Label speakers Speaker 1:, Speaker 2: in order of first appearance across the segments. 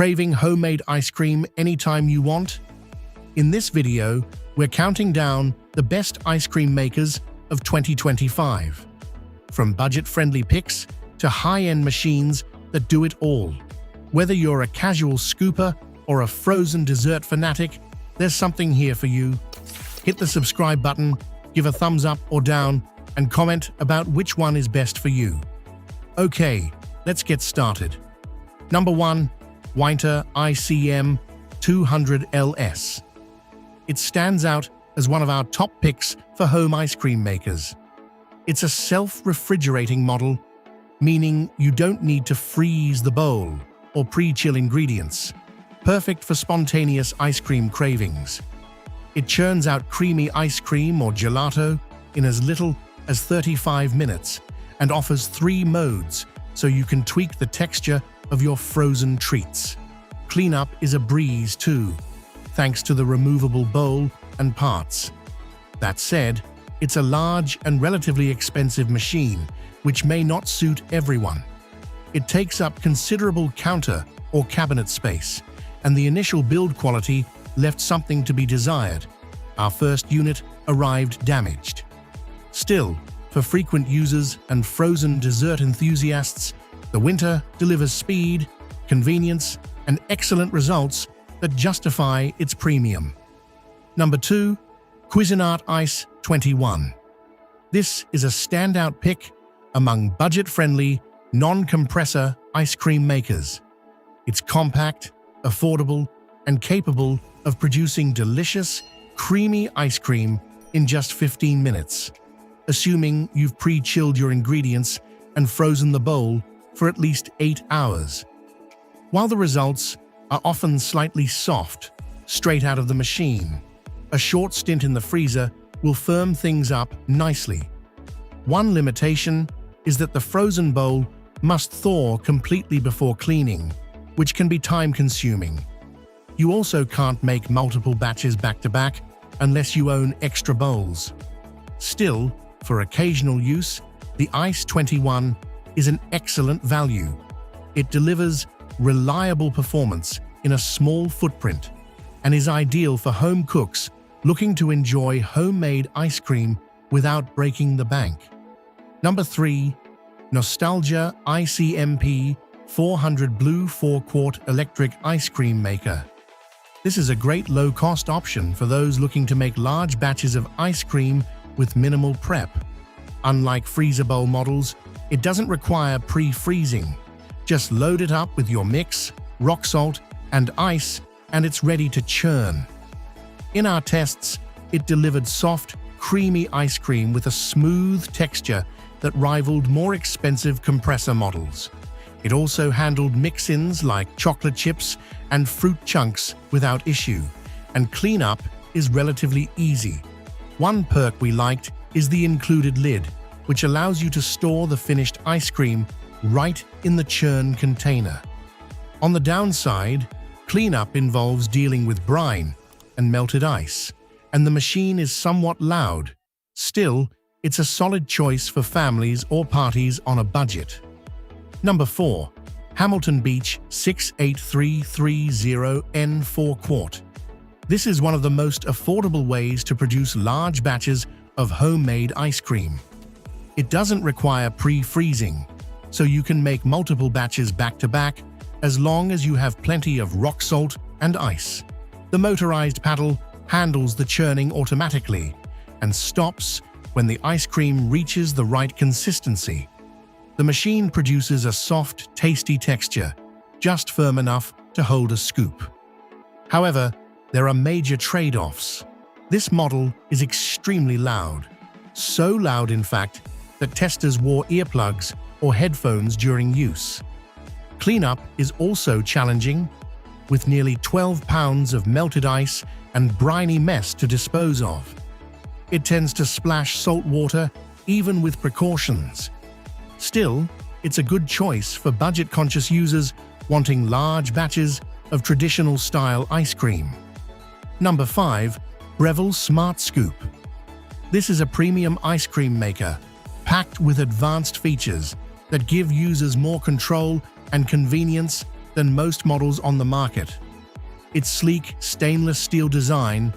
Speaker 1: Craving homemade ice cream anytime you want? In this video, we're counting down the best ice cream makers of 2025. From budget-friendly picks to high-end machines that do it all. Whether you're a casual scooper or a frozen dessert fanatic, there's something here for you. Hit the subscribe button, give a thumbs up or down, and comment about which one is best for you. Okay, let's get started. Number 1. Whynter ICM-200LS. It stands out as one of our top picks for home ice cream makers. It's a self-refrigerating model, meaning you don't need to freeze the bowl or pre-chill ingredients. Perfect for spontaneous ice cream cravings. It churns out creamy ice cream or gelato in as little as 35 minutes and offers 3 modes so you can tweak the texture of your frozen treats. Cleanup is a breeze too, thanks to the removable bowl and parts. That said, it's a large and relatively expensive machine, which may not suit everyone. It takes up considerable counter or cabinet space, and the initial build quality left something to be desired. Our first unit arrived damaged. Still, for frequent users and frozen dessert enthusiasts, the Whynter delivers speed, convenience, and excellent results that justify its premium. Number 2. Cuisinart Ice 21. This is a standout pick among budget-friendly, non-compressor ice cream makers. It's compact, affordable, and capable of producing delicious, creamy ice cream in just 15 minutes, assuming you've pre-chilled your ingredients and frozen the bowl for at least 8 hours. While the results are often slightly soft, straight out of the machine, a short stint in the freezer will firm things up nicely. One limitation is that the frozen bowl must thaw completely before cleaning, which can be time-consuming. You also can't make multiple batches back-to-back unless you own extra bowls. Still, for occasional use, the Ice 21 is an excellent value. It delivers reliable performance in a small footprint and is ideal for home cooks looking to enjoy homemade ice cream without breaking the bank. Number 3. Nostalgia ICM-200 Blue 4-quart Electric Ice Cream Maker. This is a great low-cost option for those looking to make large batches of ice cream with minimal prep. Unlike freezer bowl models, it doesn't require pre-freezing. Just load it up with your mix, rock salt, and ice, and it's ready to churn. In our tests, it delivered soft, creamy ice cream with a smooth texture that rivaled more expensive compressor models. It also handled mix-ins like chocolate chips and fruit chunks without issue, and cleanup is relatively easy. One perk we liked is the included lid, which allows you to store the finished ice cream right in the churn container. On the downside, cleanup involves dealing with brine and melted ice, and the machine is somewhat loud. Still, it's a solid choice for families or parties on a budget. Number 4. Hamilton Beach 68330N 4-quart. This is one of the most affordable ways to produce large batches of homemade ice cream. It doesn't require pre-freezing, so you can make multiple batches back-to-back as long as you have plenty of rock salt and ice. The motorized paddle handles the churning automatically and stops when the ice cream reaches the right consistency. The machine produces a soft, tasty texture, just firm enough to hold a scoop. However, there are major trade-offs. This model is extremely loud. So loud, in fact, that testers wore earplugs or headphones during use. Cleanup is also challenging, with nearly 12 pounds of melted ice and briny mess to dispose of. It tends to splash salt water even with precautions. Still, it's a good choice for budget-conscious users wanting large batches of traditional-style ice cream. Number 5. Breville Smart Scoop. This is a premium ice cream maker, packed with advanced features that give users more control and convenience than most models on the market. Its sleek stainless steel design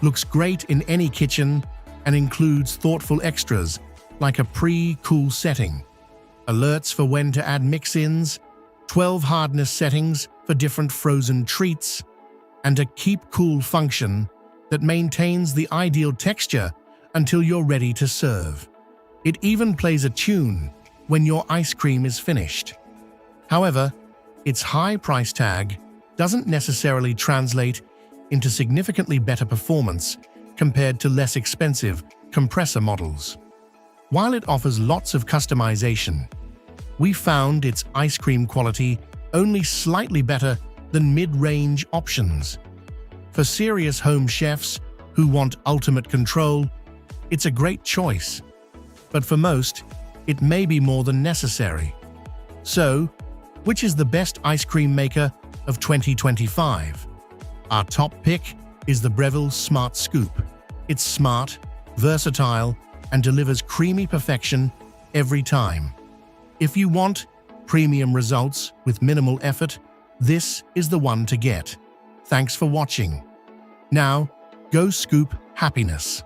Speaker 1: looks great in any kitchen and includes thoughtful extras like a pre-cool setting, alerts for when to add mix-ins, 12 hardness settings for different frozen treats, and a keep cool function that maintains the ideal texture until you're ready to serve. It even plays a tune when your ice cream is finished. However, its high price tag doesn't necessarily translate into significantly better performance compared to less expensive compressor models. While it offers lots of customization, we found its ice cream quality only slightly better than mid-range options. For serious home chefs who want ultimate control, it's a great choice. But for most, it may be more than necessary. So, which is the best ice cream maker of 2025? Our top pick is the Breville Smart Scoop. It's smart, versatile, and delivers creamy perfection every time. If you want premium results with minimal effort, this is the one to get. Thanks for watching. Now, go scoop happiness.